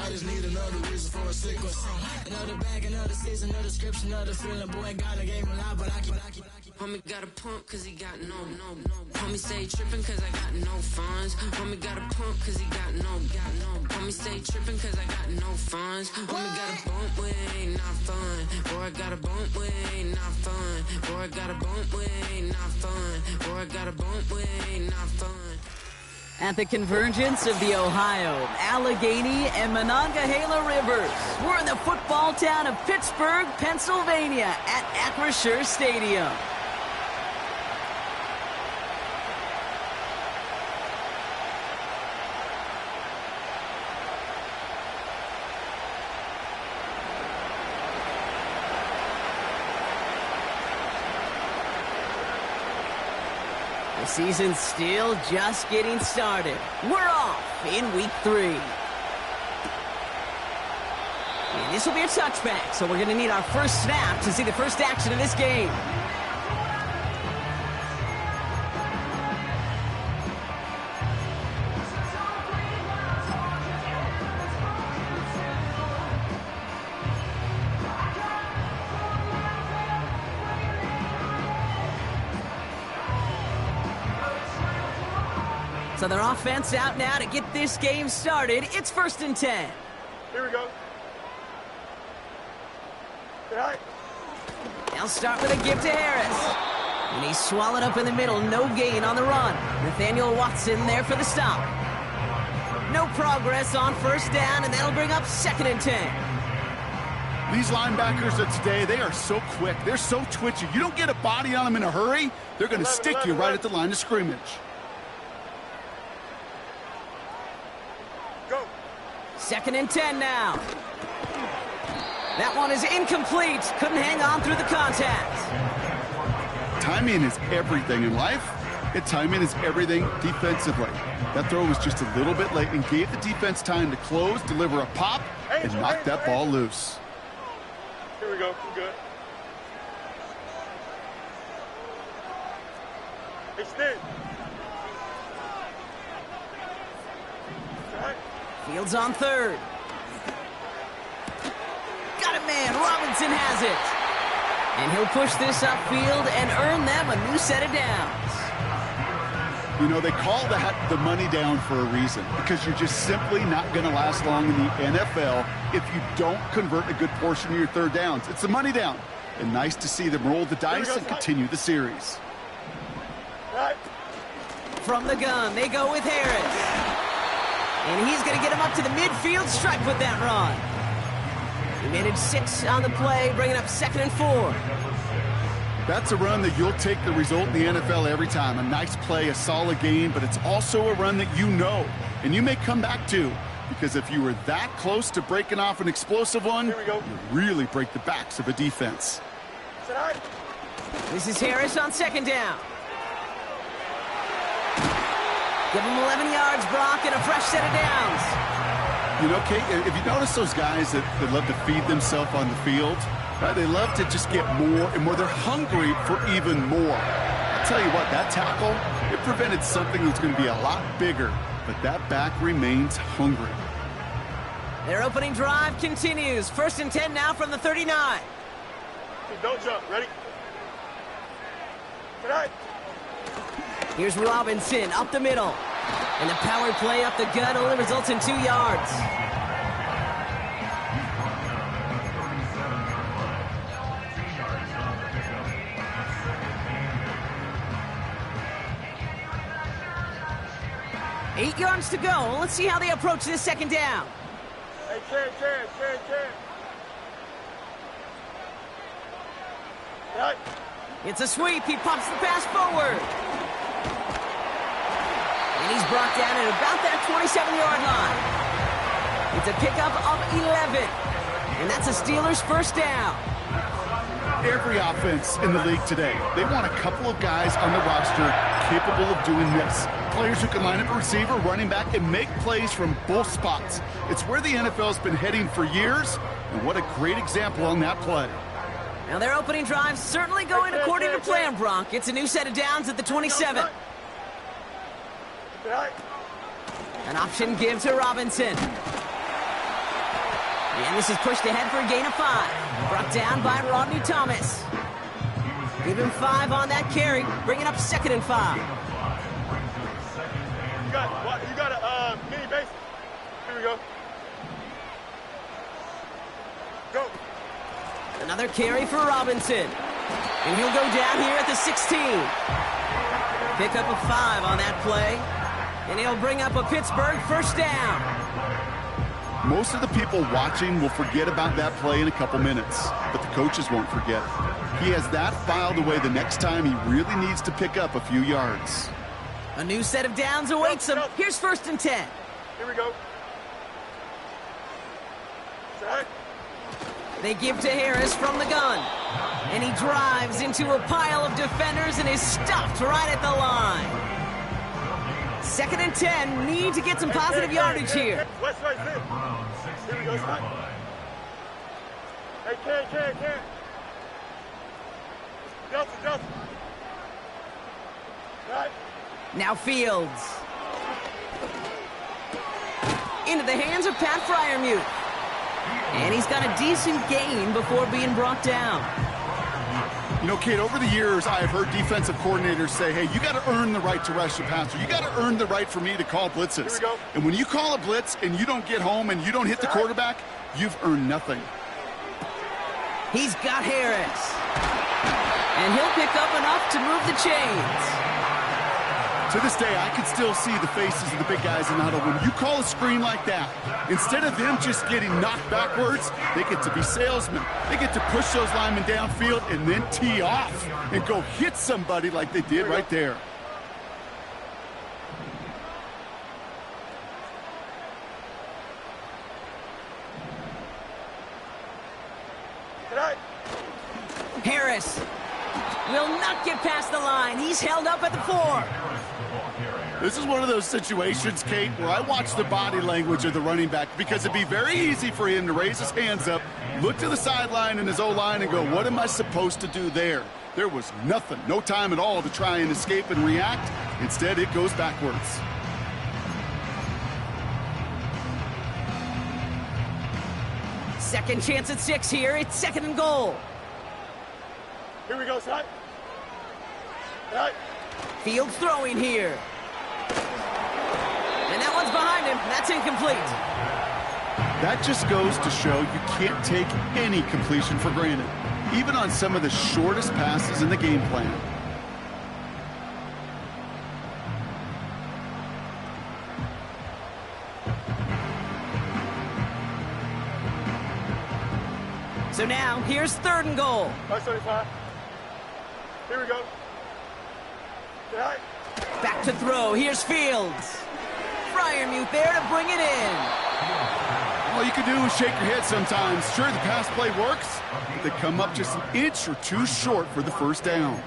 I just need another reason for a sequence. Another bag, another season, another description, another feeling. Boy, God, I gave him a lot, but I keep. Homie got a pump cause he got no. Homie stay tripping cause I got no funds. Homie got a pump cause he got no. Homie stay tripping cause I got no funds. Homie got a bump with it ain't not fun. Boy, I got a bump with it ain't not fun. Boy, I got a bump with it ain't not fun. Boy, I got a bump with it ain't not fun. At the convergence of the Ohio, Allegheny, and Monongahela rivers, we're in the football town of Pittsburgh, Pennsylvania at Acrisure Stadium. The season's still just getting started. We're off in week 3. And this will be a touchback, so we're going to need our first snap to see the first action of this game. So their offense out now to get this game started. It's 1st and 10. Here we go. All right. They'll start with a give to Harris. And he's swallowed up in the middle. No gain on the run. Nathaniel Watson there for the stop. No progress on 1st down, and that'll bring up 2nd and 10. These linebackers of today, they are so quick. They're so twitchy. You don't get a body on them in a hurry, they're going to stick you right at the line of scrimmage. Go. 2nd and 10 now. That one is incomplete. Couldn't hang on through the contact. Timing is everything in life, and timing is everything defensively. That throw was just a little bit late and gave the defense time to close, deliver a pop, and knock that ball loose. Here we go. Good. Extend. Fields on 3rd. Got it, man. Robinson has it. And he'll push this upfield and earn them a new set of downs. You know, they call that the money down for a reason, because you're just simply not going to last long in the NFL if you don't convert a good portion of your 3rd downs. It's the money down. And nice to see them roll the dice and continue the series. From the gun, they go with Harris. And he's going to get him up to the midfield stripe with that run. He made it 6 on the play, bringing up 2nd and 4. That's a run that you'll take the result in the NFL every time. A nice play, a solid game, but it's also a run that you know, and you may come back to, because if you were that close to breaking off an explosive one, you really break the backs of a defense. This is Harris on 2nd down. Give him 11 yards, Brock, and a fresh set of downs. You know, Kate, if you notice those guys that love to feed themselves on the field, right, they love to just get more and more. They're hungry for even more. I'll tell you what, that tackle, it prevented something that's going to be a lot bigger, but that back remains hungry. Their opening drive continues. 1st and 10 now from the 39. Don't jump. Ready? Tonight. Here's Robinson up the middle. And the power play up the gut only results in 2 yards. Eight yards to go. Let's see how they approach this 2nd down. Hey, Ken. Right. It's a sweep. He pops the pass forward. And he's brought down at about that 27-yard line. It's a pickup of 11. And that's a Steelers 1st down. Every offense in the league today, they want a couple of guys on the roster capable of doing this. Players who can line up a receiver, running back, and make plays from both spots. It's where the NFL's been heading for years, and what a great example on that play. Now their opening drive's certainly going according to plan, Bronk. It's a new set of downs at the 27. An option give to Robinson. And this is pushed ahead for a gain of 5. Brought down by Rodney Thomas. Give him 5 on that carry, bringing up 2nd and 5. You got a mini base. Here we go. Go. Another carry for Robinson. And he'll go down here at the 16. Pick up a 5 on that play. And he'll bring up a Pittsburgh first down. Most of the people watching will forget about that play in a couple minutes, but the coaches won't forget. He has that filed away the next time he really needs to pick up a few yards. A new set of downs awaits him. Here's 1st and 10. Here we go. Set. They give to Harris from the gun. And he drives into a pile of defenders and is stopped right at the line. 2nd and 10. Need to get some positive yardage here. West side, sit. Here we go, Scott. Hey, Ken. Justin. Right. Now Fields. Into the hands of Pat Freiermuth. And he's got a decent gain before being brought down. You know, Kate, over the years, I have heard defensive coordinators say, hey, you got to earn the right to rush the passer. You got to earn the right for me to call blitzes. Here we go. And when you call a blitz and you don't get home and you don't hit the quarterback, you've earned nothing. He's got Harris. And he'll pick up enough to move the chains. To this day, I can still see the faces of the big guys in the huddle. When you call a screen like that, instead of them just getting knocked backwards, they get to be salesmen. They get to push those linemen downfield and then tee off and go hit somebody like they did right there. Harris will not get past the line. He's held up at the 4. This is one of those situations, Kate, where I watch the body language of the running back because it'd be very easy for him to raise his hands up, look to the sideline in his O-line and go, what am I supposed to do there? There was nothing, no time at all to try and escape and react. Instead, it goes backwards. Second chance at 6 here. It's 2nd and goal. Here we go, Scott. Right. Fields throwing here. And that one's behind him. That's incomplete. That just goes to show you can't take any completion for granted, even on some of the shortest passes in the game plan. So now, here's 3rd and goal. 575. Here we go. Right. Back to throw. Here's Fields. Freiermuth there to bring it in. All you can do is shake your head sometimes. Sure, the pass play works, but they come up just an inch or two short for the first down.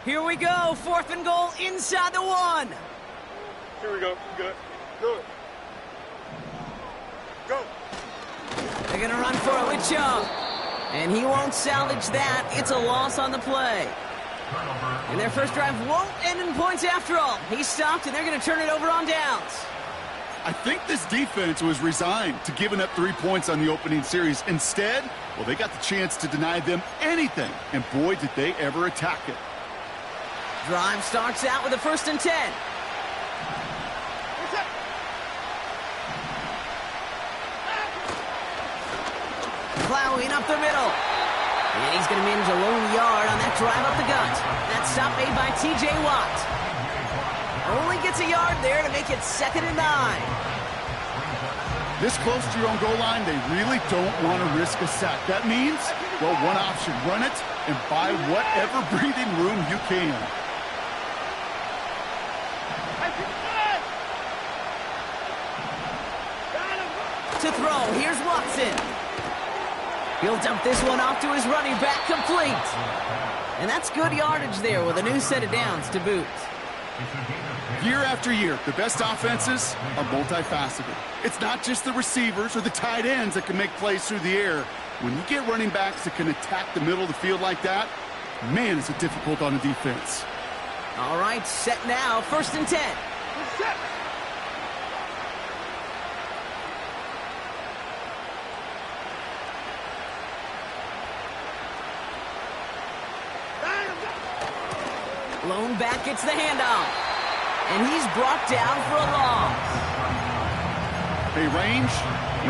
Here we go. 4th and goal inside the 1. Here we go. Good. Good. Go. They're going to run for it with Chubb. And he won't salvage that. It's a loss on the play. And their first drive won't end in points after all. He stopped, and they're going to turn it over on downs. I think this defense was resigned to giving up 3 points on the opening series. Instead, well, they got the chance to deny them anything. And boy, did they ever attack it. Drive starts out with a 1st and 10. Plowing up the middle. And he's going to manage a lone yard on that drive up the gut. That stop made by T.J. Watt. Only gets a yard there to make it 2nd and 9. This close to your own goal line, they really don't want to risk a sack. That means, well, one option, run it and buy whatever breathing room you can. To throw, here's Watson. He'll dump this one off to his running back, complete. And that's good yardage there with a new set of downs to boot. Year after year, the best offenses are multifaceted. It's not just the receivers or the tight ends that can make plays through the air. When you get running backs that can attack the middle of the field like that, Man, is it difficult on the defense. All right, set now, 1st and 10. Set. Lone back gets the handoff. And he's brought down for a loss. Hey,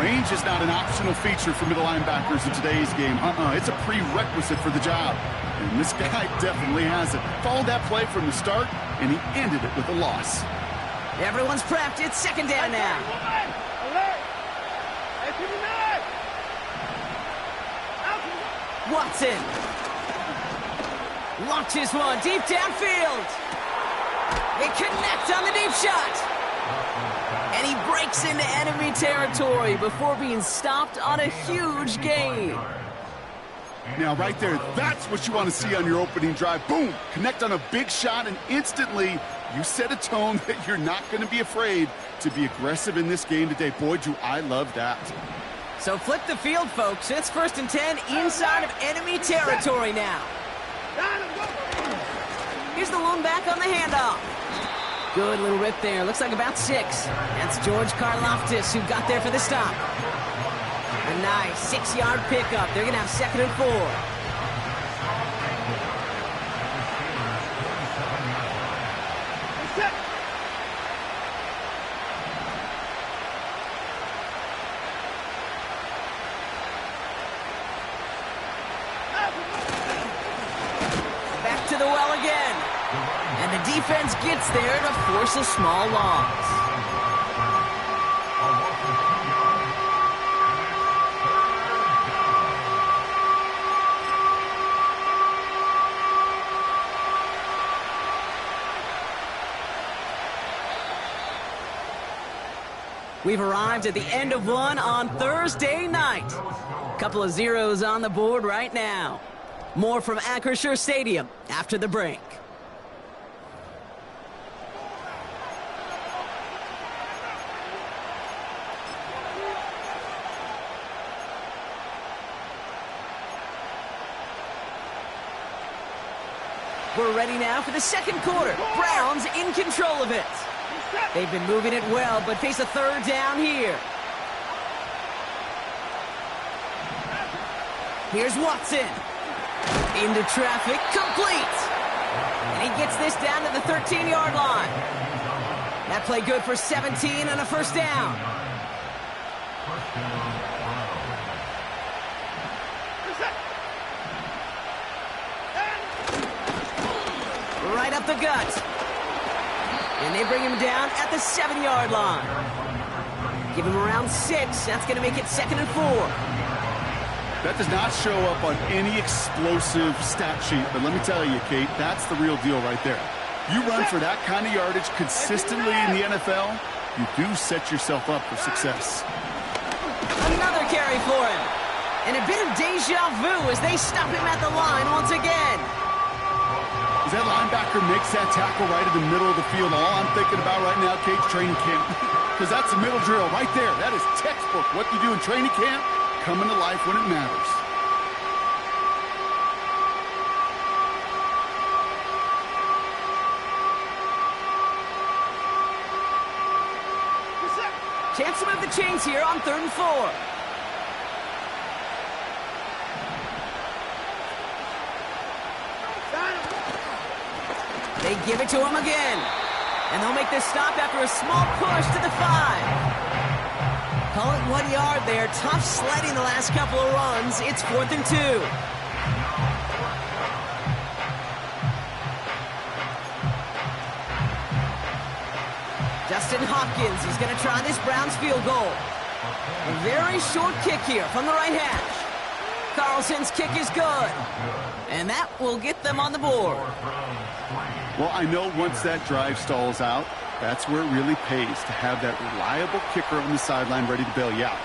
range is not an optional feature for middle linebackers in today's game. It's a prerequisite for the job. And this guy definitely has it. Followed that play from the start, and he ended it with a loss. Everyone's prepped. It's 2nd down now. Watson launches one deep downfield. They connect on the deep shot. And he breaks into enemy territory before being stopped on a huge gain. Now, right there, that's what you want to see on your opening drive. Boom! Connect on a big shot, and instantly you set a tone that you're not going to be afraid to be aggressive in this game today. Boy, do I love that. So flip the field, folks. It's 1st and 10 inside of enemy territory now. Here's the lone back on the handoff. Good little rip there. Looks like about 6. That's George Karlaftis who got there for the stop. A nice 6-yard pickup. They're going to have 2nd and 4. Back to the well again. And the defense gets there to force a small loss. We've arrived at the end of one on Thursday night. Couple of zeros on the board right now. More from Acrisure Stadium after the break. We're ready now for the 2nd quarter. Browns in control of it. They've been moving it well, but face a 3rd down here. Here's Watson. Into traffic, complete. And he gets this down to the 13-yard line. That play good for 17 and a 1st down. Right up the gut. And they bring him down at the 7-yard line. Give him around 6. That's going to make it 2nd and 4. That does not show up on any explosive stat sheet, but let me tell you, Kate, that's the real deal right there. You run for that kind of yardage consistently in the NFL, you do set yourself up for success. Another carry for him. And a bit of deja vu as they stop him at the line once again. As that linebacker makes that tackle right in the middle of the field, all I'm thinking about right now, Kate's training camp. Because that's the middle drill right there. That is textbook. What you do in training camp, coming to life when it matters. Chance to move the chains here on 3rd and 4. They give it to him again. And they'll make this stop after a small push to the 5. Call it 1 yard there. Tough sledding the last couple of runs. It's 4th and 2. Justin Hopkins is going to try this Browns field goal. A very short kick here from the right hash. Carlson's kick is good. And that will get them on the board. Well, I know once that drive stalls out, that's where it really pays to have that reliable kicker on the sideline ready to bail you out.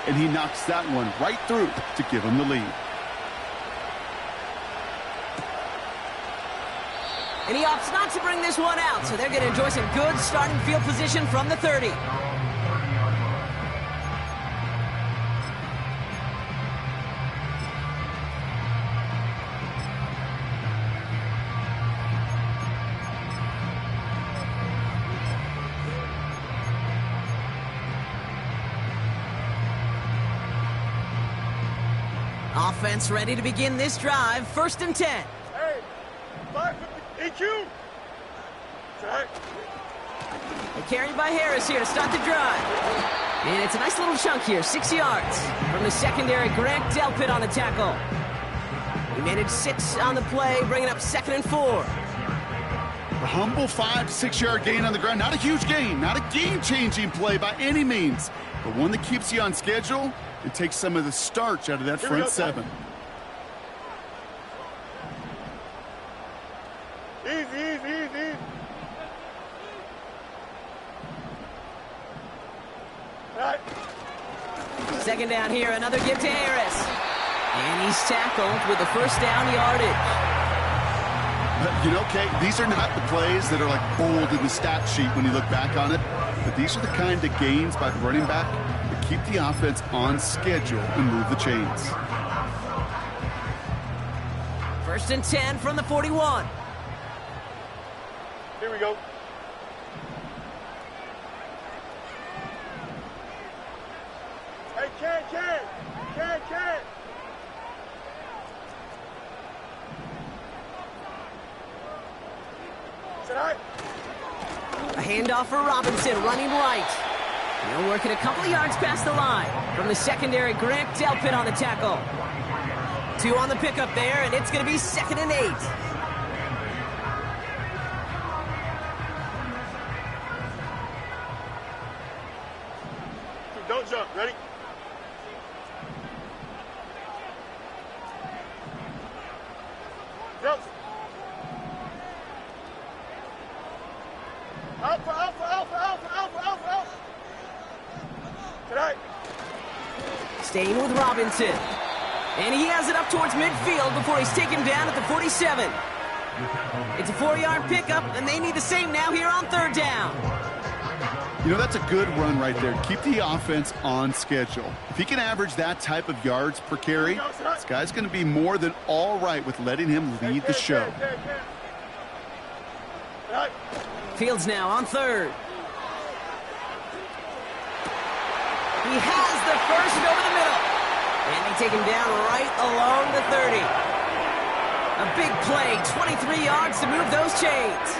And he knocks that one right through to give him the lead. And he opts not to bring this one out, so they're going to enjoy some good starting field position from the 30. Offense ready to begin this drive. 1st and 10. Hey, 550 EQ. Right. Carried by Harris here to start the drive. And it's a nice little chunk here, 6 yards. From the secondary, Grant Delpit on the tackle. He managed 6 on the play, bringing up 2nd and 4. A humble 5 to 6 yard gain on the ground. Not a huge gain, not a game-changing play by any means, but one that keeps you on schedule and takes some of the starch out of that front 7. Easy. Right. 2nd down here, another give to Harris. And he's tackled with the 1st down yardage. You know, Kate, these are not the plays that are like bold in the stat sheet when you look back on it, but these are the kind of gains by the running back that keep the offense on schedule and move the chains. 1st and 10 from the 41. Here we go. Hey, can. A handoff for Robinson, running right. He'll work it a couple of yards past the line. From the secondary, Grant Delpit on the tackle. 2 on the pickup there, and it's going to be 2nd and 8. Don't jump. Ready? Jump. Alpha. Tonight. Staying with Robinson. And he has it up towards midfield before he's taken down at the 47. It's a 4-yard pickup, and they need the same now here on 3rd down. You know, that's a good run right there. Keep the offense on schedule. If he can average that type of yards per carry, this guy's going to be more than all right with letting him lead the show. Fields now on 3rd. He has the 1st over the middle. And they take him down right along the 30. A big play, 23 yards to move those chains.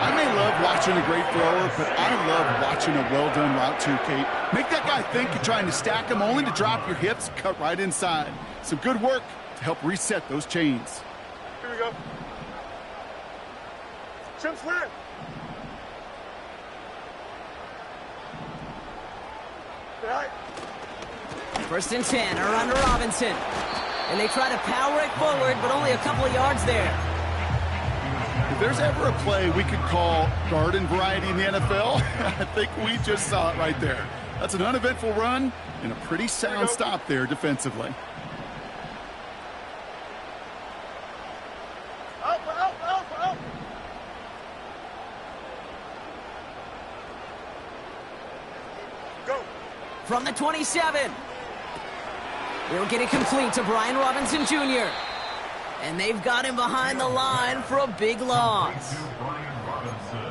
I may love watching a great thrower, but I love watching a well-done route too, Kate. Make that guy think you're trying to stack him, only to drop your hips, cut right inside. Some good work to help reset those chains. Here we go. Chip slant. 1st and 10, a run to Robinson. And they try to power it forward, but only a couple of yards there. If there's ever a play we could call garden variety in the NFL, I think we just saw it right there. That's an uneventful run and a pretty sound stop there defensively. Alpha. Go. From the 27. They'll get it complete to Brian Robinson Jr. And they've got him behind the line for a big loss.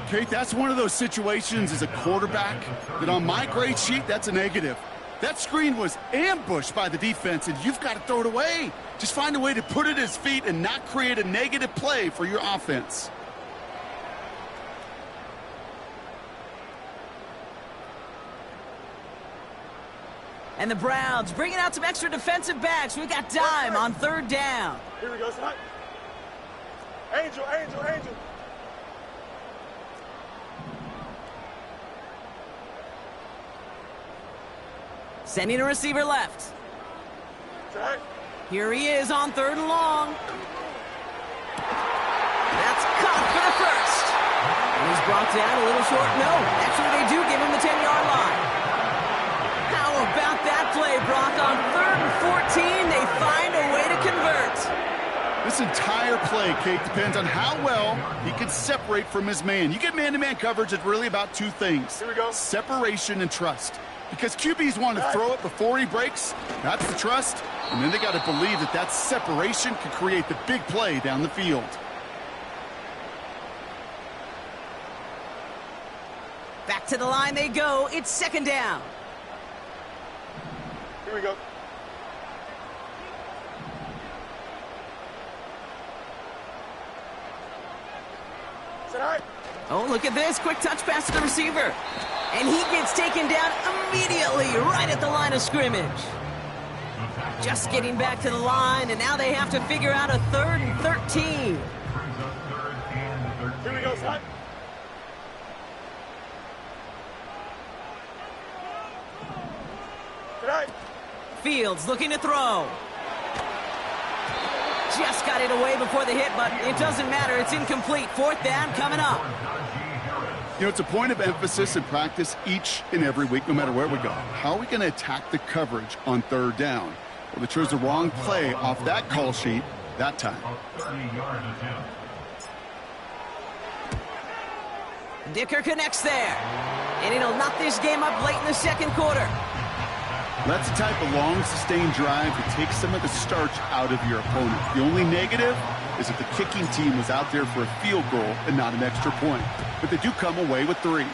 Kate, that's one of those situations as a quarterback that on my grade sheet, that's a negative. That screen was ambushed by the defense, and you've got to throw it away. Just find a way to put it at his feet and not create a negative play for your offense. And the Browns bringing out some extra defensive backs. We've got dime on 3rd down. Here we go, son. Angel. Sending a receiver left. Right. Here he is on 3rd and long. That's caught for the 1st. And he's brought down a little short. No, actually they do give him the 10-yard line. How about that play, Brock? On 3rd and 14, they find a way to convert. This entire play, Kate, depends on how well he can separate from his man. You get man-to-man coverage, it's really about 2 things. Here we go. Separation and trust. Because QBs want to throw it before he breaks. That's the trust. And then they got to believe that that separation can create the big play down the field. Back to the line they go. It's 2nd down. Here we go. Oh, look at this. Quick touch pass to the receiver. And he gets taken down immediately right at the line of scrimmage. Just getting back to the line, and now they have to figure out a 3rd and 13. Here we go, son. Fields looking to throw. Just got it away before the hit, but it doesn't matter. It's incomplete. 4th down coming up. You know, it's a point of emphasis in practice each and every week, no matter where we go. How are we going to attack the coverage on 3rd down? Well, they chose the wrong play off that call sheet that time. Dicker connects there. And it'll knock this game up late in the 2nd quarter. That's the type of long, sustained drive that takes some of the starch out of your opponent. The only negative is that the kicking team was out there for a field goal and not an extra point. But they do come away with 3.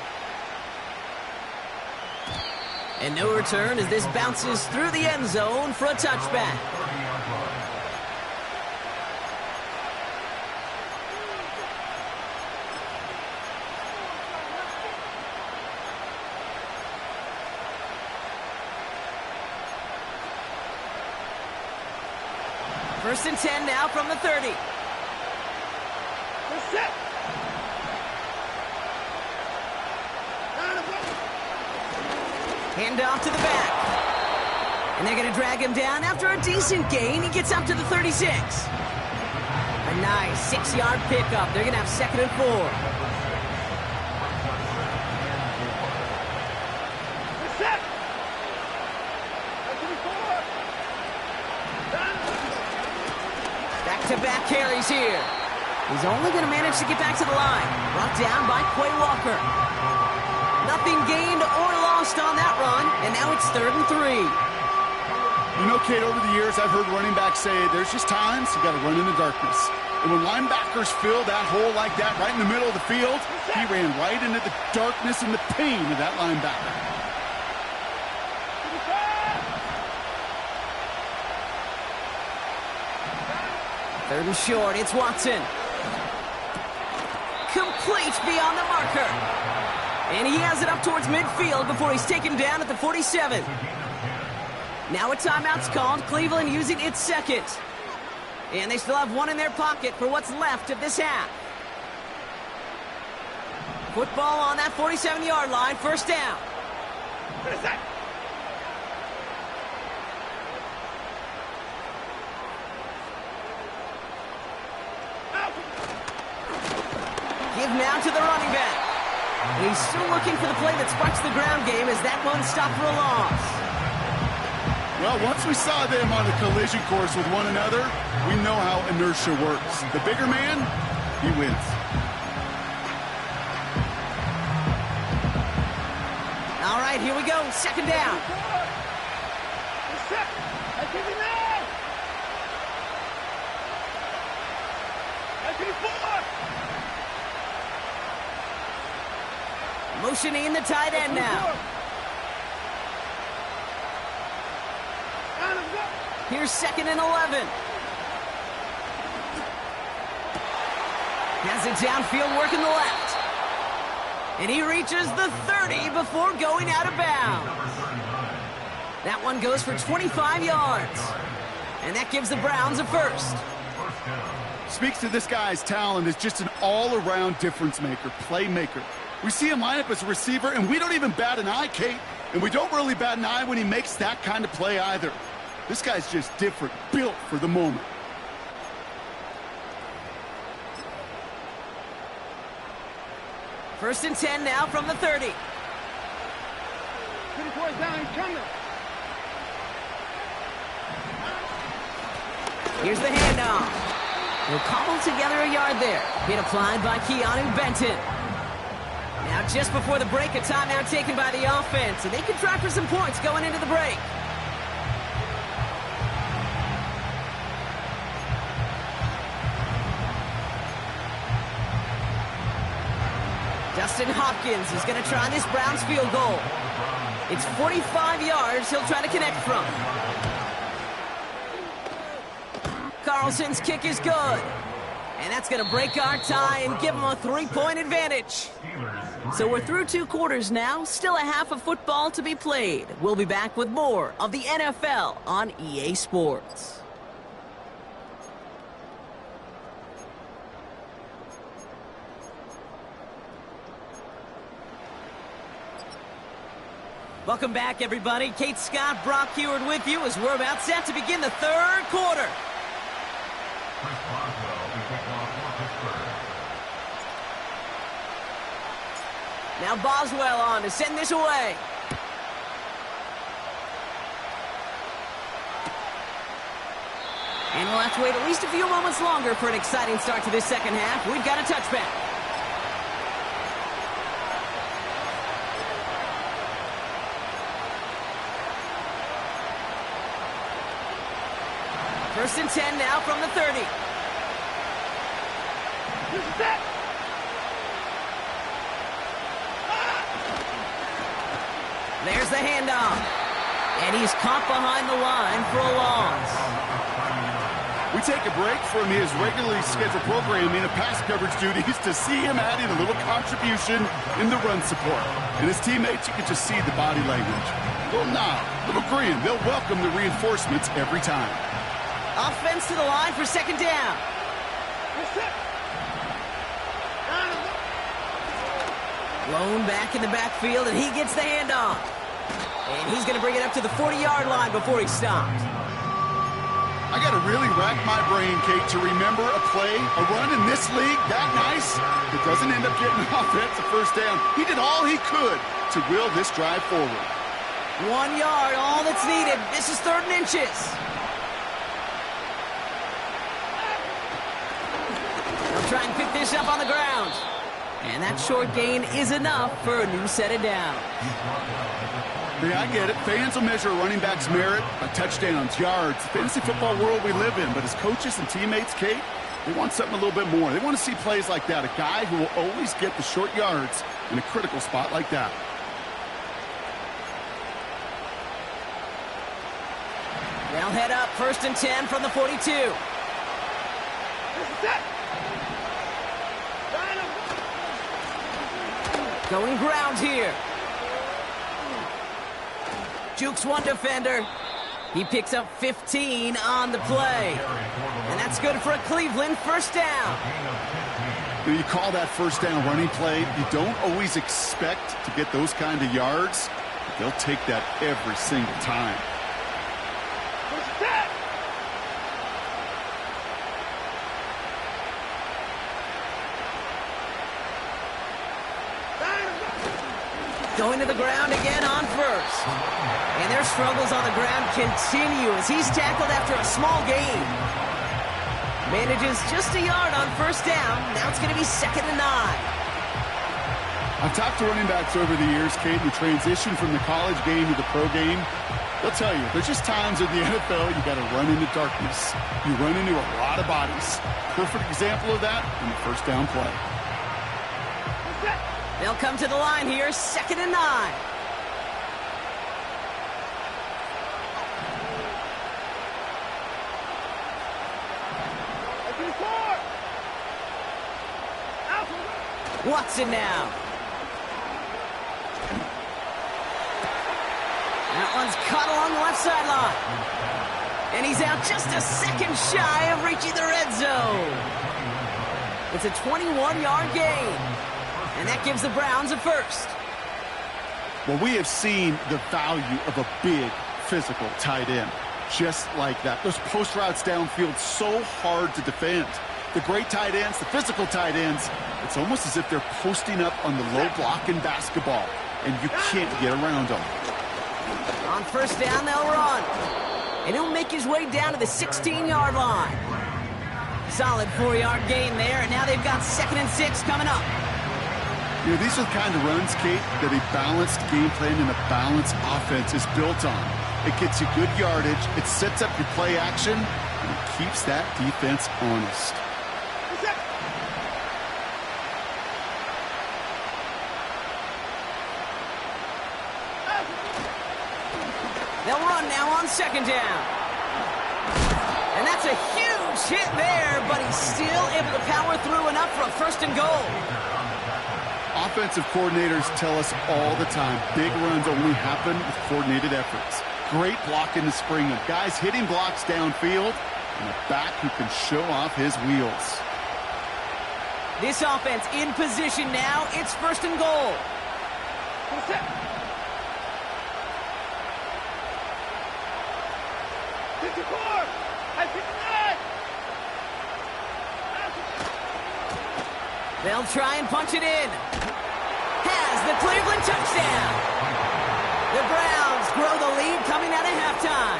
And no return as this bounces through the end zone for a touchback. First and 10 now from the 30. Hand off to the back. And they're going to drag him down after a decent gain. He gets up to the 36. A nice 6-yard pickup. They're going to have 2nd and 4. Back-to-back carries here. He's only going to manage to get back to the line. Brought down by Quay Walker. Nothing gained or lost on that run, and now it's 3rd and 3. You know, Kate, over the years, I've heard running backs say there's just times you got to run in the darkness. And when linebackers fill that hole like that right in the middle of the field, he ran right into the darkness and the pain of that linebacker. Third and short, it's Watson. Complete beyond the marker. And he has it up towards midfield before he's taken down at the 47. Now a timeout's called, Cleveland using its 2nd. And they still have 1 in their pocket for what's left of this half. Football on that 47-yard line, 1st down. What is that? Give now to the running back. And he's still looking for the play that sparks the ground game as that one stopped for a loss. Well, once we saw them on a collision course with one another, we know how inertia works. The bigger man, he wins. All right, here we go. 2nd down. Motioning the tight end now. Here's 2nd and 11. Has it downfield, working the left. And he reaches the 30 before going out of bounds. That one goes for 25 yards. And that gives the Browns a 1st. Speaks to this guy's talent as just an all-around difference maker, playmaker. We see him line up as a receiver, and we don't even bat an eye, Kate. And we don't really bat an eye when he makes that kind of play either. This guy's just different, built for the moment. First and 10 now from the 30. 24 down, he's coming. Here's the handoff. We'll cobble together a yard there. Hit applied by Keanu Benton. Now just before the break, a timeout taken by the offense, and they can try for some points going into the break. Justin Hopkins is going to try this Browns field goal. It's 45 yards he'll try to connect from. Carlson's kick is good. And that's going to break our tie and give them a 3-point advantage. So we're through 2 quarters now. Still a half of football to be played. We'll be back with more of the NFL on EA Sports. Welcome back, everybody. Kate Scott, Brock Heward with you as we're about set to begin the 3rd quarter. Now Boswell on to send this away. And we'll have to wait at least a few moments longer for an exciting start to this second half. We've got a touchback. First and 10 now from the 30. There's the handoff. And he's caught behind the line for a loss. We take a break from his regularly scheduled programming of pass coverage duties to see him adding a little contribution in the run support. And his teammates, you can just see the body language. Little nod, little grin. They'll welcome the reinforcements every time. Offense to the line for second down. Blown back in the backfield, and he gets the handoff. And he's going to bring it up to the 40-yard line before he stops. I got to really rack my brain, Kate, to remember a play, a run in this league that nice that doesn't end up getting an offensive first down. He did all he could to will this drive forward. 1 yard, all that's needed. This is 3rd and inches. They'll try and pick this up on the ground. And that short gain is enough for a new set of downs. Yeah, I get it. Fans will measure a running back's merit by touchdowns, yards, the fantasy football world we live in. But as coaches and teammates, Kate, they want something a little bit more. They want to see plays like that, a guy who will always get the short yards in a critical spot like that. They'll head up 1st and 10 from the 42. Going ground here. Jukes one defender. He picks up 15 on the play. And that's good for a Cleveland first down. When you call that first down running play, you don't always expect to get those kind of yards. But they'll take that every single time. Going to the ground again on first. And their struggles on the ground continue as he's tackled after a small gain. Manages just a yard on first down. Now it's going to be 2nd and 9. I've talked to running backs over the years, Kate, who transition from the college game to the pro game. They'll tell you, there's just times in the NFL you got to run into darkness. You run into a lot of bodies. Perfect example of that in the first down play. They'll come to the line here, 2nd and 9. Watson now. That one's caught along the left sideline. And he's out just a second shy of reaching the red zone. It's a 21-yard gain. And that gives the Browns a first. Well, we have seen the value of a big, physical tight end. Just like that. Those post routes downfield, so hard to defend. The great tight ends, the physical tight ends, it's almost as if they're posting up on the low block in basketball, and you can't get around them. On first down, they'll run. And he'll make his way down to the 16-yard line. Solid 4-yard gain there, and now they've got 2nd and 6 coming up. You know, these are the kind of runs, Kate, that a balanced game plan and a balanced offense is built on. It gets you good yardage, it sets up your play action, and it keeps that defense honest. They'll run now on 2nd down. And that's a huge hit there, but he's still able to power through enough for a 1st and goal. Offensive coordinators tell us all the time, big runs only happen with coordinated efforts. Great blocking to spring them. Guys hitting blocks downfield, and a back who can show off his wheels. This offense in position now. It's 1st and goal. They'll try and punch it in. Has the Cleveland touchdown. The Browns grow the lead coming out of halftime.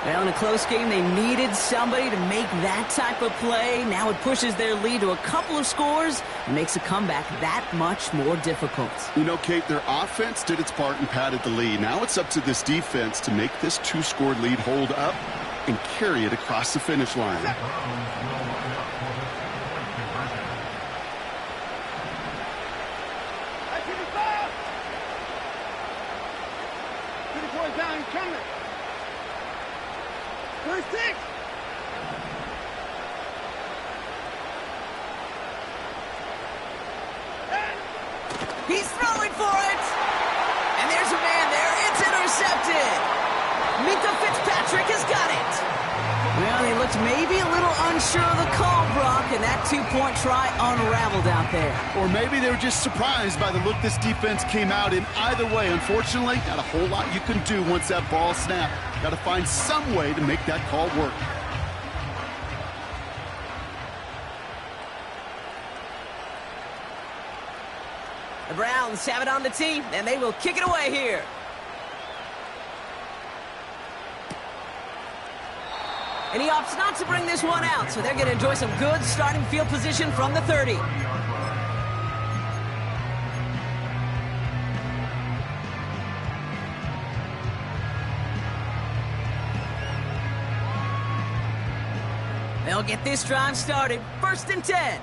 Well, in a close game, they needed somebody to make that type of play. Now it pushes their lead to a couple of scores and makes a comeback that much more difficult. You know, Kate, their offense did its part and padded the lead. Now it's up to this defense to make this 2-score lead hold up and carry it across the finish line. He's throwing for it. And there's a man there. It's intercepted. Minka Fitzpatrick has got it. Well, they looked maybe a little unsure of the call, Brock, and that 2-point try unraveled out there. Or maybe they were just surprised by the look this defense came out in. Either way, unfortunately, not a whole lot you can do once that ball snapped. Got to find some way to make that call work. The Browns have it on the tee, and they will kick it away here. And he opts not to bring this one out, so they're going to enjoy some good starting field position from the 30. They'll get this drive started. 1st and 10.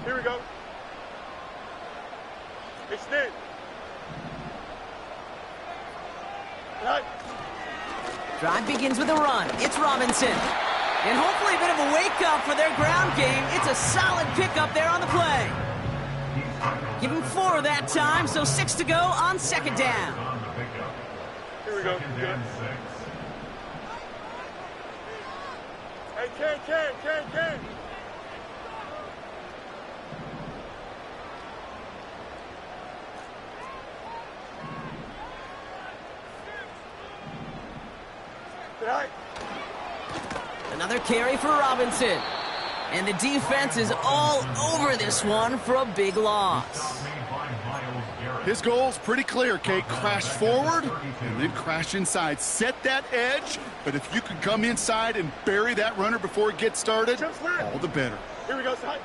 Here we go. Extend. Right. Drive begins with a run. It's Robinson. And hopefully a bit of a wake-up for their ground game. It's a solid pickup there on the play. Give him 4 that time, so 6 to go on 2nd down. Here we go. Good. Hey, Ken. Right. Another carry for Robinson. And the defense is all over this one for a big loss. His goal's pretty clear, Kate. Crash forward and then crash inside. Set that edge, but if you can come inside and bury that runner before it gets started, all the better. Here we go, side.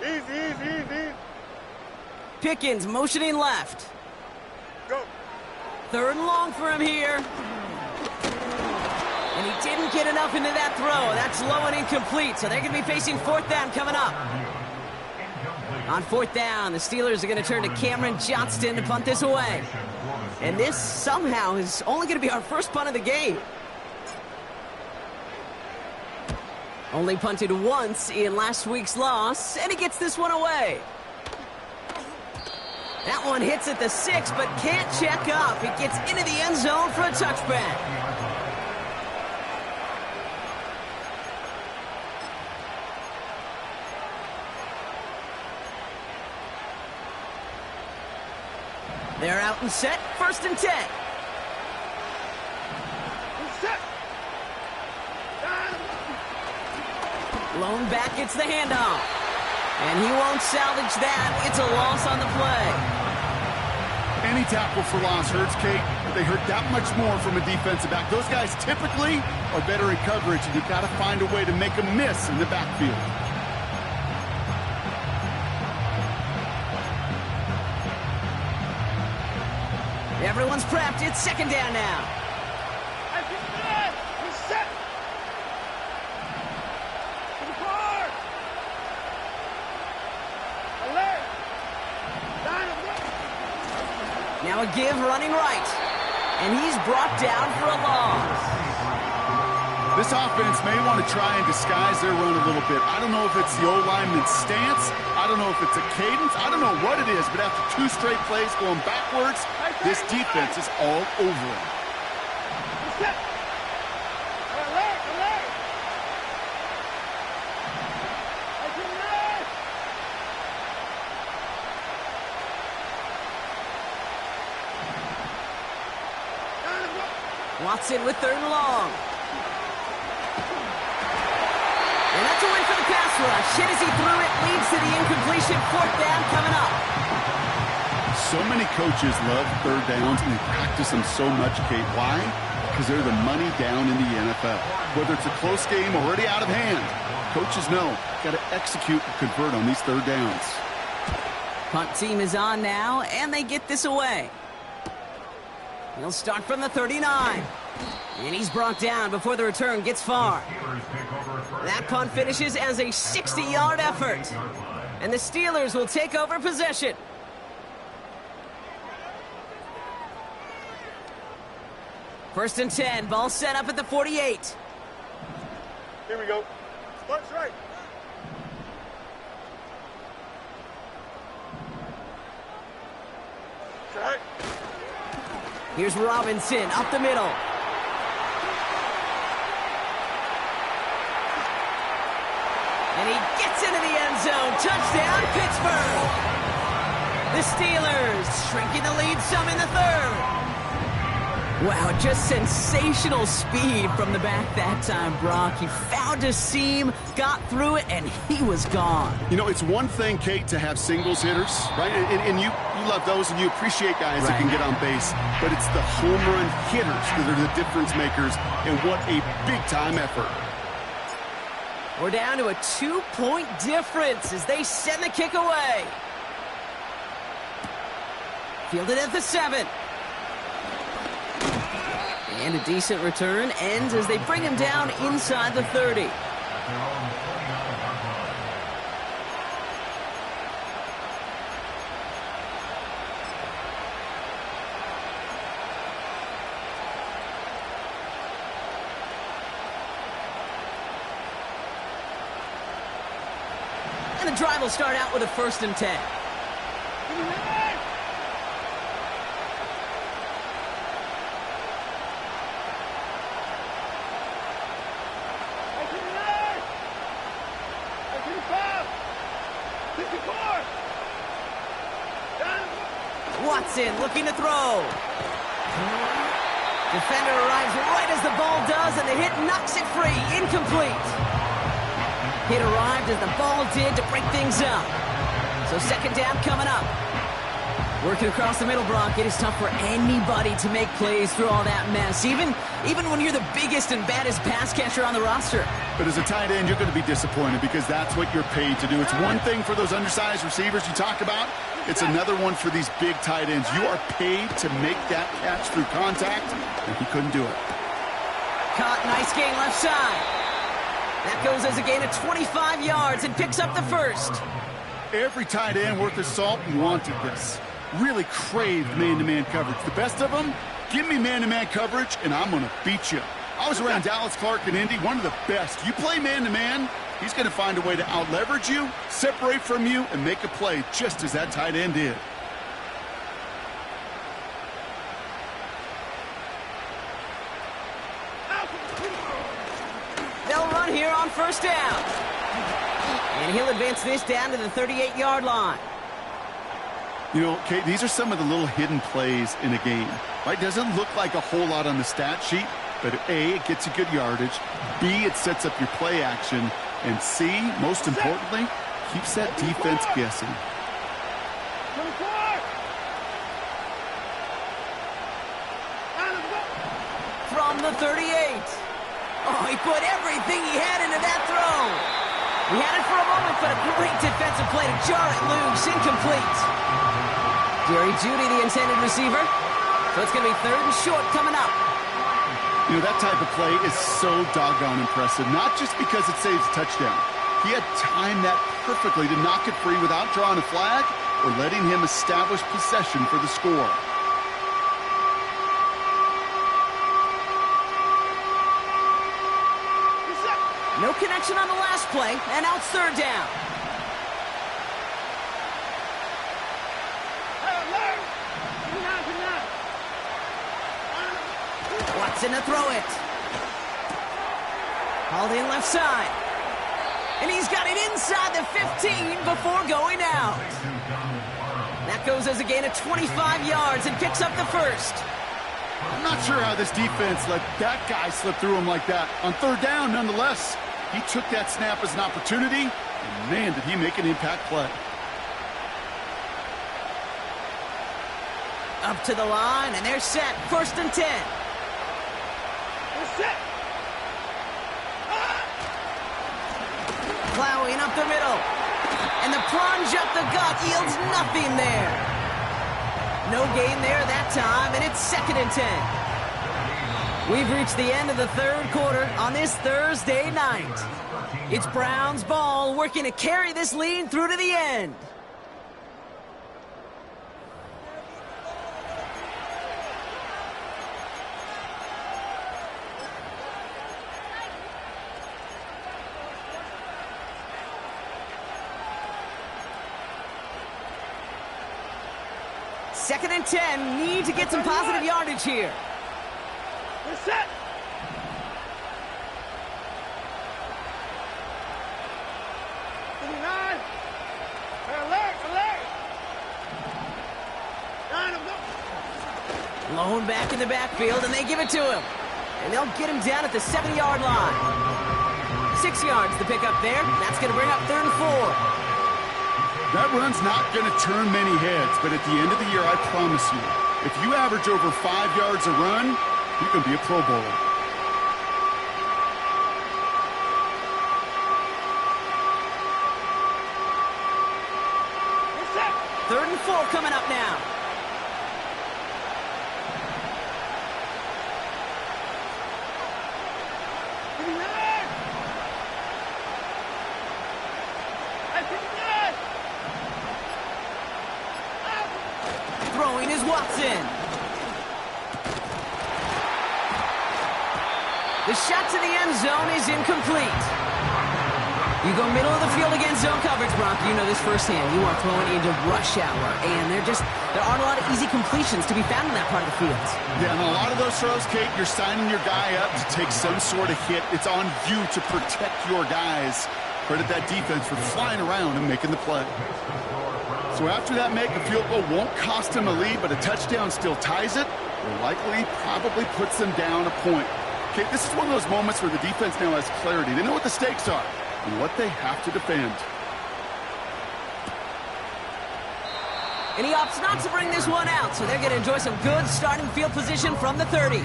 Easy. Pickens motioning left. Go. 3rd and long for him here. And he didn't get enough into that throw. That's low and incomplete, so they're going to be facing 4th down coming up. On 4th down, the Steelers are going to turn to Cameron Johnston to punt this away. And this somehow is only going to be our first punt of the game. Only punted once in last week's loss, and he gets this one away. That one hits at the 6, but can't check up. It gets into the end zone for a touchback. They're out and set, 1st and 10. Lone back gets the handoff. And he won't salvage that. It's a loss on the play. Any tackle for loss hurts, Kate, but they hurt that much more from a defensive back. Those guys typically are better in coverage, and you've got to find a way to make them miss in the backfield. Everyone's prepped. It's 2nd down now. Now a give running right. And he's brought down for a loss. This offense may want to try and disguise their run a little bit. I don't know if it's the old lineman's stance. I don't know if it's a cadence. I don't know what it is, but after 2 straight plays going backwards, this defense is all over him. Watson with 3rd and long. And that's a win for the pass rush. Hit as he threw it, leads to the incompletion. 4th down coming up. So many coaches love 3rd downs, and they practice them so much, Kate. Why? Because they're the money down in the NFL. Whether it's a close game already out of hand, coaches know, got to execute and convert on these 3rd downs. Punt team is on now, and they get this away. He'll start from the 39. And he's brought down before the return gets far. That punt finishes as a 60-yard effort. And the Steelers will take over possession. First and 10, ball set up at the 48. Here we go. Split's right. Okay. Here's Robinson up the middle. And he gets into the end zone. Touchdown, Pittsburgh. The Steelers shrinking the lead some in the 3rd. Wow, just sensational speed from the back that time, Brock. He found a seam, got through it, and he was gone. You know, it's one thing, Kate, to have singles hitters, right? And you love those, and you appreciate guys that can get on base. But it's the home run hitters that are the difference makers, and what a big-time effort. We're down to a 2-point difference as they send the kick away. Fielded at the 7. And a decent return ends as they bring him down inside the 30. And the drive will start out with a 1st and 10. Watson looking to throw. Defender arrives right as the ball does, and the hit knocks it free. Incomplete. Hit arrived as the ball did to break things up. So 2nd down coming up. Working across the middle, Brock. It is tough for anybody to make plays through all that mess, even when you're the biggest and baddest pass catcher on the roster. But as a tight end, you're going to be disappointed because that's what you're paid to do. It's one thing for those undersized receivers you talk about. It's another one for these big tight ends. You are paid to make that catch through contact, and he couldn't do it. Caught, nice gain left side. That goes as a gain of 25 yards and picks up the 1st. Every tight end worth his salt wanted this. Really craved man-to-man coverage. The best of them, give me man-to-man coverage, and I'm going to beat you. I was around Dallas Clark and Indy, one of the best. You play man-to-man, he's going to find a way to out-leverage you, separate from you, and make a play just as that tight end did. They'll run here on 1st down. And he'll advance this down to the 38-yard line. You know, Kate, these are some of the little hidden plays in a game. Right? Doesn't look like a whole lot on the stat sheet, but A, it gets you good yardage. B, it sets up your play action. And C, most importantly, keeps that defense guessing. From the 38. Oh, he put everything he had into that throw. He had it for a moment, but a great defensive play to jar it loose. Incomplete. Jerry Jeudy, the intended receiver. So it's going to be 3rd and short coming up. You know, that type of play is so doggone impressive, not just because it saves a touchdown. He had timed that perfectly to knock it free without drawing a flag or letting him establish possession for the score. No connection on the last play, and now it's third down. Watson to throw it. Hauled in left side. And he's got it inside the 15 before going out. That goes as a gain of 25 yards and picks up the first. I'm not sure how this defense let that guy slip through him like that. On third down, nonetheless, he took that snap as an opportunity, and man, did he make an impact play. Up to the line, and they're set. First and 10. They're set. Plowing up the middle. And the plunge up the gut yields nothing there. No gain there that time, and it's second and 10. We've reached the end of the third quarter on this Thursday night. It's Browns ball working to carry this lead through to the end. Second and 10, need to get some positive yardage here. They're set. Lone back in the backfield, and they give it to him. And they'll get him down at the 7-yard line. 6 yards to pick up there. That's going to bring up third and 4. That run's not going to turn many heads, but at the end of the year, I promise you, if you average over 5 yards a run, you can be a Pro Bowler. Third and 4 coming up now. Throwing is Watson. The shot to the end zone is incomplete. You go middle of the field against zone coverage, Brock. You know this firsthand. You are throwing into rush hour, and there aren't a lot of easy completions to be found in that part of the field. Yeah, and a lot of those throws, Kate, you're signing your guy up to take some sort of hit. It's on you to protect your guys. Credit that defense for flying around and making the play. So after that make, a field goal won't cost him a lead, but a touchdown still ties it, or likely probably puts them down a point. Okay, this is one of those moments where the defense now has clarity. They know what the stakes are and what they have to defend. And he opts not to bring this one out, so they're going to enjoy some good starting field position from the 30.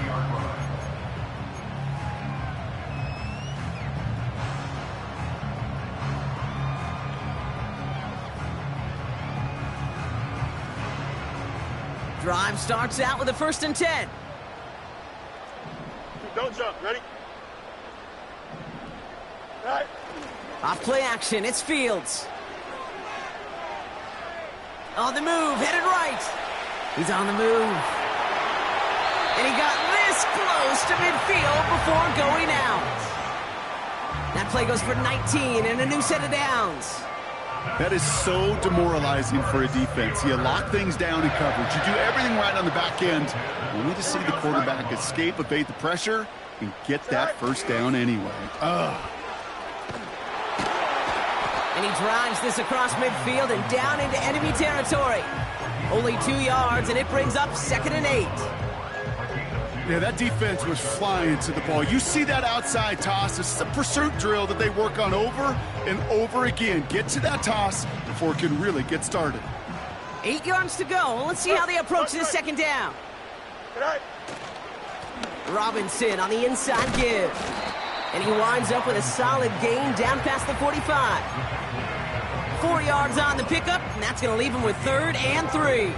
Drive starts out with a first and 10. Don't jump. Ready? All right. Off play action, it's Fields. On the move, headed right. He's on the move. And he got this close to midfield before going out. That play goes for 19 and a new set of downs. That is so demoralizing for a defense. You lock things down in coverage. You do everything right on the back end, only to see the quarterback escape, evade the pressure, and get that first down anyway. And he drives this across midfield and down into enemy territory. Only 2 yards, and it brings up second and 8. Yeah, that defense was flying to the ball. You see that outside toss. This is a pursuit drill that they work on over and over again. Get to that toss before it can really get started. 8 yards to go. Let's see how they approach this second down. Robinson on the inside give. And he winds up with a solid gain down past the 45. 4 yards on the pickup, and that's going to leave him with third and 3.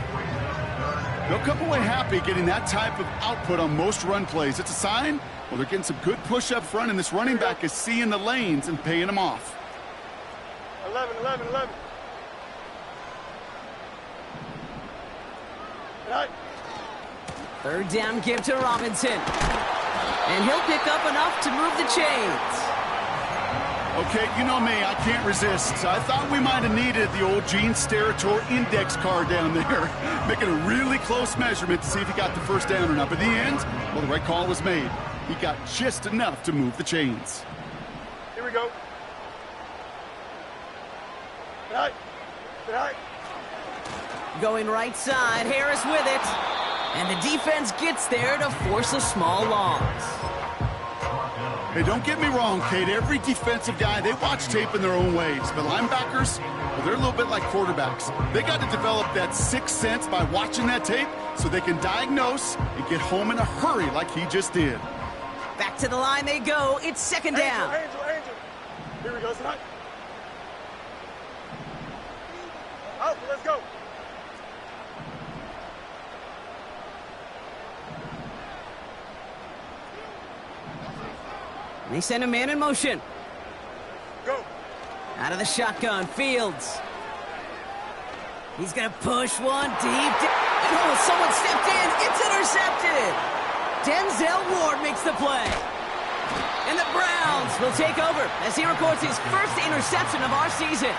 They'll come away happy getting that type of output on most run plays. It's a sign, well, they're getting some good push up front, and this running back is seeing the lanes and paying them off. 11. Right. Third down give to Robinson. And he'll pick up enough to move the chains. Okay, you know me, I can't resist. So I thought we might have needed the old Gene Steratore index card down there, making a really close measurement to see if he got the first down or not. But in the end, well, the right call was made. He got just enough to move the chains. Here we go. Right. Right. Going right side, Harris with it. And the defense gets there to force a small loss. Hey, don't get me wrong, Kate. Every defensive guy, they watch tape in their own ways. But linebackers, well, they're a little bit like quarterbacks. They got to develop that sixth sense by watching that tape so they can diagnose and get home in a hurry like he just did. Back to the line they go. It's second down. Angel. Here we go, son. Out, let's go. And they send a man in motion. Go. Out of the shotgun, Fields. He's going to push one deep. And oh, someone stepped in. It's intercepted. Denzel Ward makes the play. And the Browns will take over as he records his first interception of our season.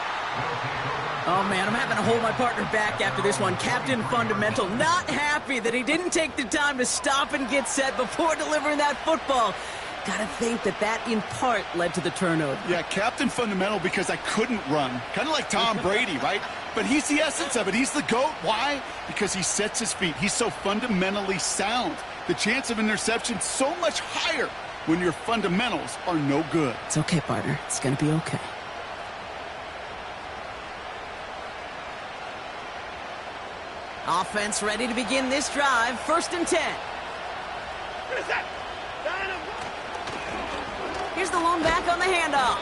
Oh, man, I'm having to hold my partner back after this one. Captain Fundamental not happy that he didn't take the time to stop and get set before delivering that football. Gotta think that in part led to the turnover. Yeah, Captain Fundamental because I couldn't run. Kind of like Tom Brady, right? But he's the essence of it. He's the GOAT. Why? Because he sets his feet. He's so fundamentally sound. The chance of interception so much higher when your fundamentals are no good. It's okay, partner. It's gonna be okay. Offense ready to begin this drive. 1st and 10. What is that? Here's the lone back on the handoff.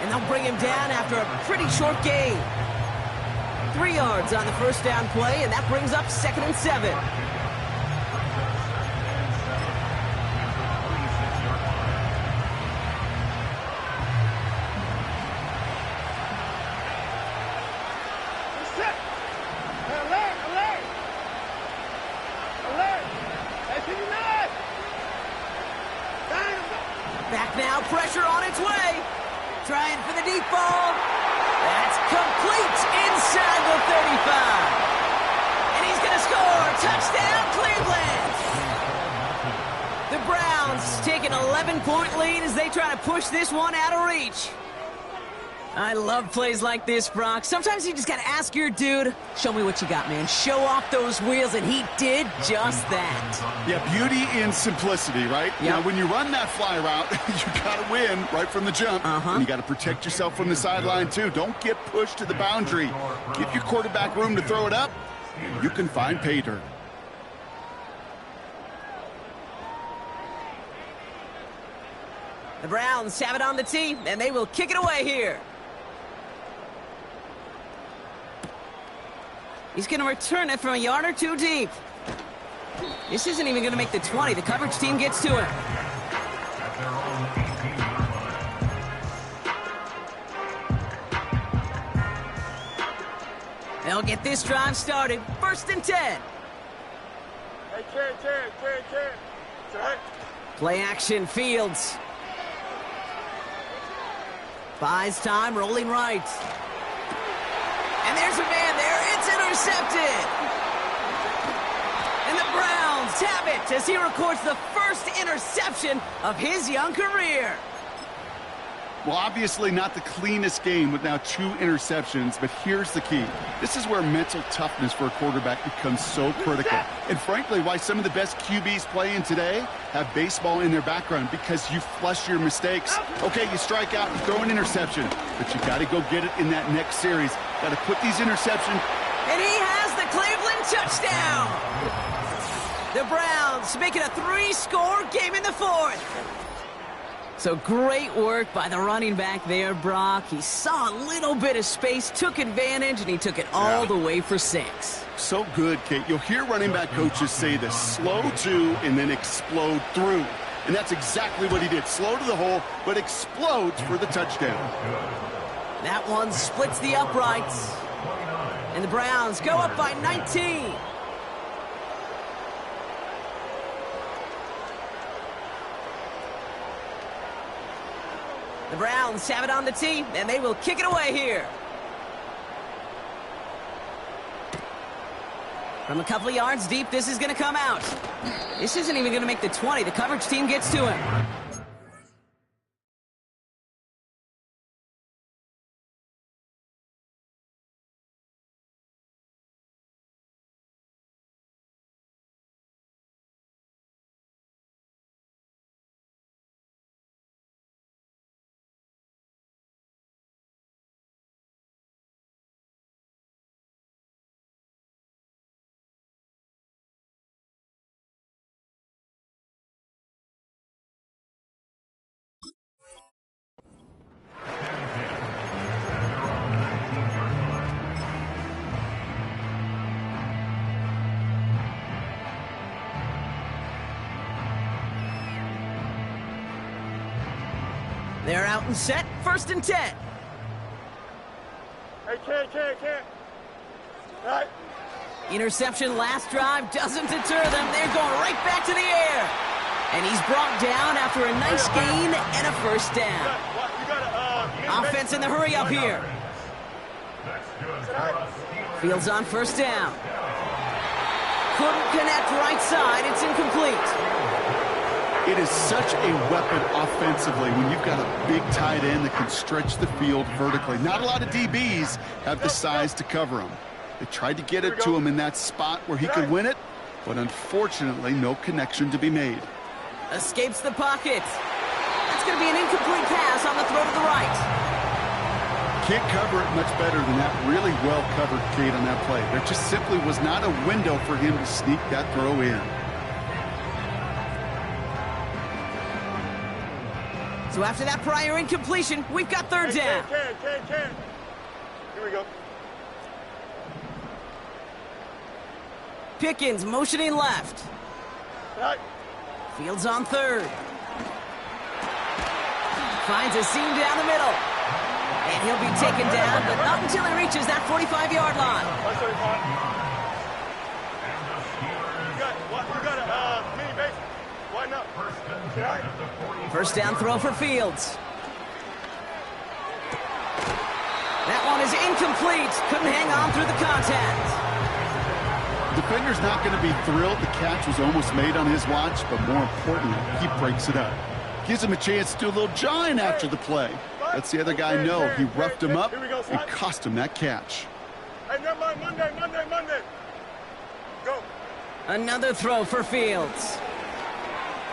And they'll bring him down after a pretty short gain. 3 yards on the first down play, and that brings up 2nd and 7. Back now, pressure on its way. Trying for the deep ball. That's complete inside the 35. And he's going to score. Touchdown, Cleveland. The Browns take an 11-point lead as they try to push this one out of reach. I love plays like this, Brock. Sometimes you just got to ask your dude, show me what you got, man. Show off those wheels, and he did just that. Yeah, beauty in simplicity, right? Yep. Now, when you run that fly route, you got to win right from the jump. And you got to protect yourself from the sideline, too. Don't get pushed to the boundary. Give your quarterback room to throw it up, and you can find pay dirt. The Browns have it on the tee, and they will kick it away here. He's going to return it from a yard or two deep. This isn't even going to make the 20. The coverage team gets to him. They'll get this drive started. 1st and 10. Hey, Karen. It's all right. Play action, Fields. Buys time, rolling right. And there's a man there. It's intercepted. And the Browns have it as he records the first interception of his young career. Well, obviously not the cleanest game with now 2 interceptions, but here's the key. This is where mental toughness for a quarterback becomes so critical. And frankly, why some of the best QBs playing today have baseball in their background, because you flush your mistakes. Okay, you strike out and throw an interception, but you got to go get it in that next series. Got to put these interceptions. And he has the Cleveland touchdown. The Browns make it a 3-score game in the 4th. So great work by the running back there, Brock. He saw a little bit of space, took advantage, and he took it all the way for 6. So good, Kate. You'll hear running back coaches say this: slow to and then explode through. And that's exactly what he did. Slow to the hole, but explodes for the touchdown. That one splits the uprights. And the Browns go up by 19. The Browns have it on the tee, and they will kick it away here. From a couple of yards deep, this is going to come out. This isn't even going to make the 20. The coverage team gets to him. They're out and set, 1st and 10. Hey, can't. All right. Interception last drive doesn't deter them. They're going right back to the air. And he's brought down after a nice gain and a 1st down. Offense in the hurry up here. Fields on 1st down. Couldn't connect right side. It's incomplete. It is such a weapon offensively when you've got a big tight end that can stretch the field vertically. Not a lot of DBs have the size to cover him. They tried to get it to him in that spot where he could win it, but unfortunately, no connection to be made. Escapes the pocket. That's going to be an incomplete pass on the throw to the right. Can't cover it much better than that. Really well covered, Kate, on that play. There just simply was not a window for him to sneak that throw in. So after that prior incompletion, we've got 3rd down. Can. Here we go. Pickens motioning left. Right. Fields on 3rd. Finds a seam down the middle. And he'll be taken down, but not until he reaches that 45-yard line. You got a mini base. Why not? 1st down throw for Fields. That one is incomplete. Couldn't hang on through the contact. The defender's not going to be thrilled. The catch was almost made on his watch, but more importantly, he breaks it up. Gives him a chance to do a little jawing after the play. Lets the other guy know he roughed him up and cost him that catch. Hey, never mind. Monday. Go. Another throw for Fields.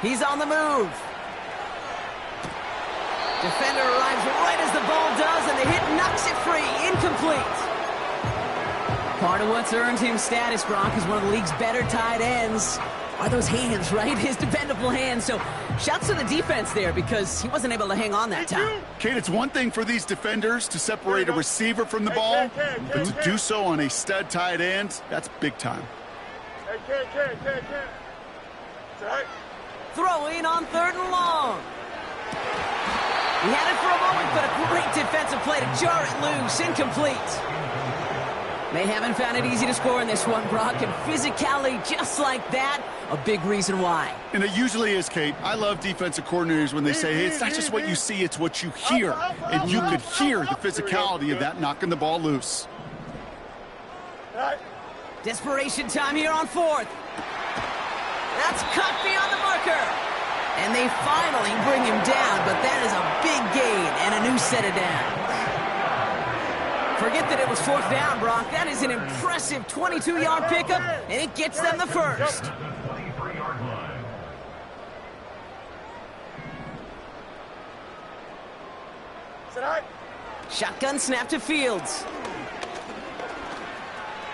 He's on the move. Defender arrives right as the ball does, and the hit knocks it free. Incomplete. Part of what's earned him status, Gronk, is one of the league's better tight ends. Are those hands, right? His dependable hands. So shouts to the defense there because he wasn't able to hang on that time. Kate, it's one thing for these defenders to separate a receiver from the ball, but to do so on a stud tight end, that's big time. Hey, can't. Right. Throwing on 3rd and long. He had it for a moment, but a great defensive play to jar it loose. Incomplete. They haven't found it easy to score in this one, Brock, and physicality just like that, a big reason why. And it usually is, Kate. I love defensive coordinators when they say, hey, it's not just what you see, it's what you hear. And you could hear the physicality of that knocking the ball loose. Desperation time here on 4th. That's cut beyond the marker. And they finally bring him down, but that is a big gain and a new set of downs. Forget that it was 4th down, Brock. That is an impressive 22-yard pickup, and it gets them the 1st. Shotgun snap to Fields.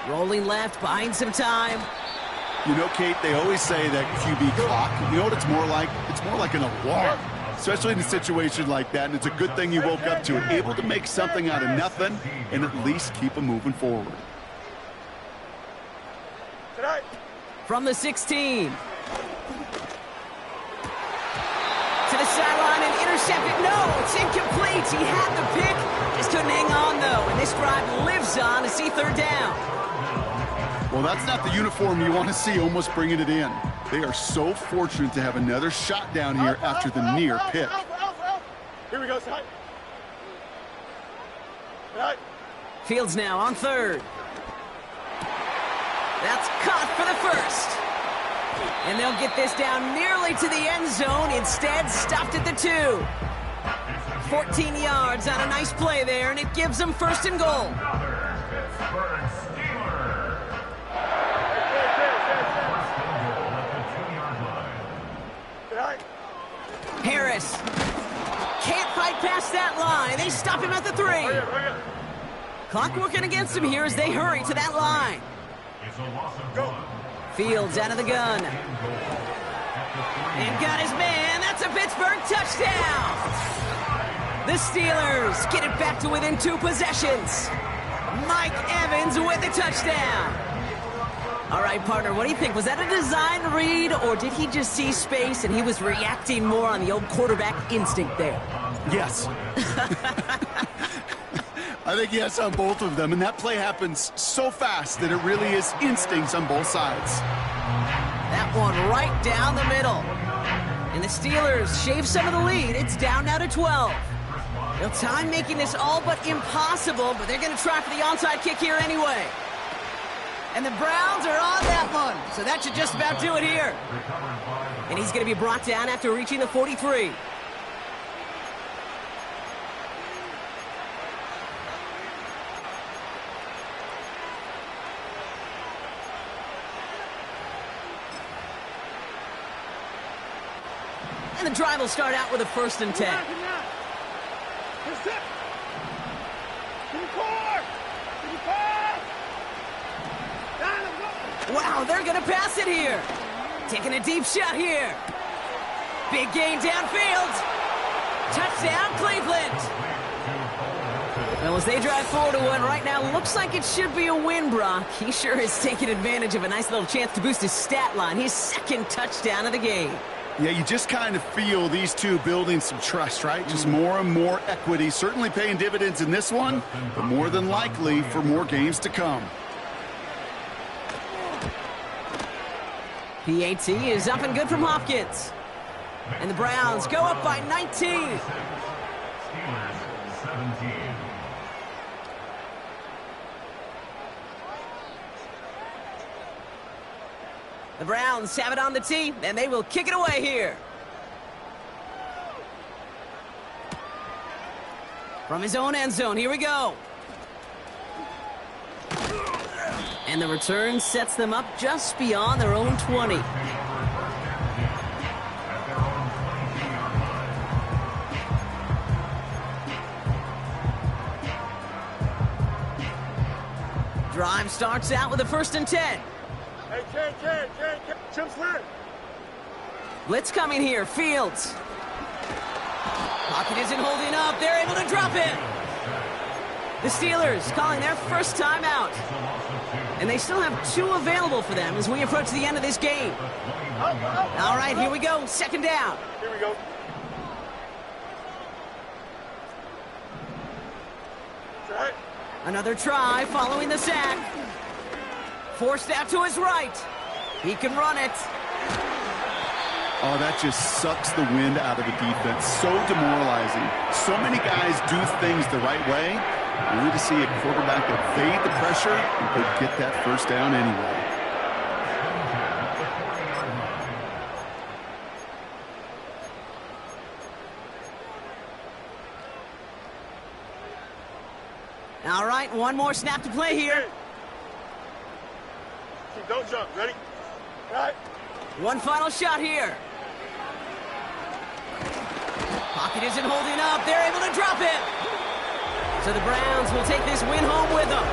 Rolling left, buying some time. You know, Kate, they always say that QB clock, you know what it's more like? It's more like an alarm, especially in a situation like that, and it's a good thing you woke up to it, able to make something out of nothing and at least keep them moving forward. From the 16. To the sideline and intercepted. No, it's incomplete. He had the pick, just couldn't hang on, though, and this drive lives on to see 3rd down. Well, that's not the uniform you want to see almost bringing it in. They are so fortunate to have another shot down here after the near pick. Here we go, side. Right. Fields now on third. That's caught for the first. And they'll get this down nearly to the end zone. Instead, stopped at the 2. 14 yards on a nice play there, and it gives them first and goal. Harris can't fight past that line. They stop him at the 3. Clock working against him here as they hurry to that line. Fields out of the gun. And got his man. That's a Pittsburgh touchdown. The Steelers get it back to within 2 possessions. Mike Evans with the touchdown. All right, partner, what do you think? Was that a design read, or did he just see space and he was reacting more on the old quarterback instinct there? Yes. I think yes on both of them, and that play happens so fast that it really is instincts on both sides. That one right down the middle. And the Steelers shave some of the lead. It's down now to 12. They'll time making this all but impossible, but they're going to try for the onside kick here anyway. And the Browns are on that one, so that should just about do it here. And he's going to be brought down after reaching the 43. And the drive will start out with a 1st and 10. Wow, they're going to pass it here. Taking a deep shot here. Big gain downfield. Touchdown, Cleveland. Well, as they drive 4-1 right now, looks like it should be a win, Brock. He sure is taking advantage of a nice little chance to boost his stat line. His 2nd touchdown of the game. Yeah, you just kind of feel these two building some trust, right? Just more and more equity. Certainly paying dividends in this one, but more than likely for more games to come. PAT is up and good from Hopkins. And the Browns go up by 19. Steelers 17. The Browns have it on the tee, and they will kick it away here. From his own end zone, here we go. And the return sets them up just beyond their own 20. Drive starts out with a 1st and 10. Hey, Ken. Chip's lit. Blitz coming here. Fields. Pocket isn't holding up. They're able to drop it. The Steelers calling their first timeout. And they still have 2 available for them as we approach the end of this game. All right, here we go. 2nd down. Here we go. Right. Another try following the sack. Forced out to his right. He can run it. Oh, that just sucks the wind out of the defense. So demoralizing. So many guys do things the right way. We need to see a quarterback evade the pressure and could get that 1st down anyway. All right, one more snap to play here. Don't jump. Ready? Right. One final shot here. Pocket isn't holding up. They're able to drop it. So the Browns will take this win home with them.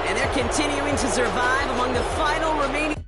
And they're continuing to survive among the final remaining